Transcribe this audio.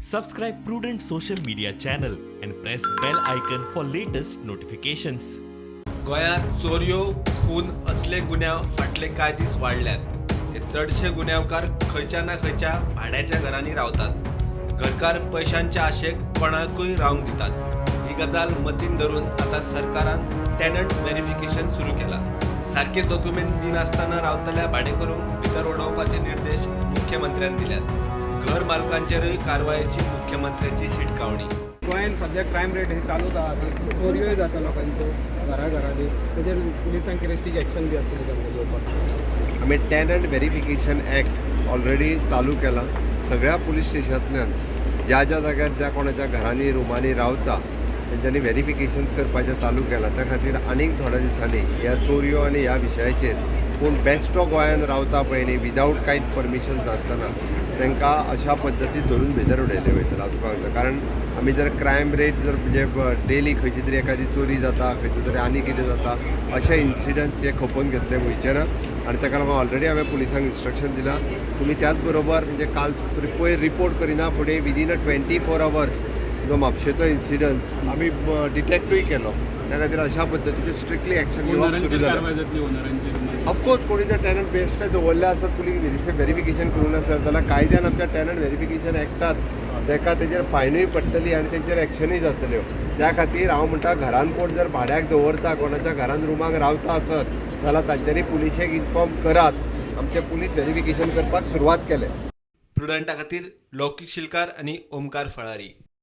Subscribe Prudent social media channel and press bell icon for latest notifications. गोंयांत चोरयो खून असले गुन्यांव फाटले कांय दीस वाडल्यात. हे चडशे गुन्यांवकार खंयच्या ना खंयच्या भाड्याच्या घरांनी रावतात. घरकार पैशांच्या आशेक कोणाकूय रावंक दितात. ही गजाल मतीन धरून आता सरकारान टेनंट व्हेरिफिकेशन सुरू केला. सारखे डॉक्युमेंट दिनासतना रावतल्या भाडेकरूंक भितर उडोवपाचे निर्देश मुख्यमंत्र्यान दिल्यात. घर मालकांचेरूय कारवायेची मुख्यमंत्र्याची शिटकावणी. गोंयांत सध्या क्रायम रेट हे चालूच आहा. चोरयोय जाता लोकांच्यो घरांनी. तेजेर पुलिसांक कितें स्ट्रीक एक्शन बी आसतली तांकां घेवपाक. आम्ही टेनंट व्हेरिफिकेशन ॲक्ट ऑलरेडी चालू केला. सगळ्या पुलीस स्टेशनांतल्यान ज्या जाग्यार ज्या कोणाच्या घरांनी रुमांनी रावता तेंच्यांनी व्हेरिफिकेशन्स करपाचें चालू केलां. त्या खातीर आनीक थोड्या दिसांनी ह्या चोरयो आनी ह्या विशयाचेर पूण बेश्टो गोंयांत रावता पळय न्ही विदावट कांयच परमिशन नासतना तांकां अशा पद्दतीन धरून भितर उडयले वयतले तुका सांगता. कारण आमी जर क्रायम रेट जर म्हणजे डेली खंयची तरी एखादी चोरी जाता खंयची तरी आनी कितें जाता अशे इन्सिडंट्स हे खपोवन घेतले वयचे ना. आनी ताका लागून ऑलरेडी हांवें पुलिसांक इन्स्ट्रक्शन दिलां. तुमी त्याच बरोबर म्हणजे काल पयर रिपोर्ट करिना फुडें विदीन 24 hours जो म्हापशेचो इन्सिडंट्स आमी डिटेक्टूय केलो. त्या खातीर अशा पद्दतीचे स्ट्रिक्टली एक्शन घेवप सुरू जालें. ऑफकोर्स कोणी जर टेनंट बेश्टे दवरले आसत पुलीस व्हेरिफिकेशन करूं नासत जाल्यार कायद्यान आमच्या टेनंट व्हेरिफिकेशन एक्टात ताका तेजेर फायनूय पडटली आनी तेंचेर एक्शनूय जातल्यो. त्या खातीर हांव म्हणटा घरान कोण जर भाड्याक दवरता कोणाच्या घरान रुमाक रावता आसत जाल्यार तांच्यांनी पुलिशेक इन्फॉर्म करात. आमचे पुलीस व्हेरिफिकेशन करपाक सुरवात केले. प्रुडंटा खातीर लौकीक शिलकार आनी ओमकार फळारी.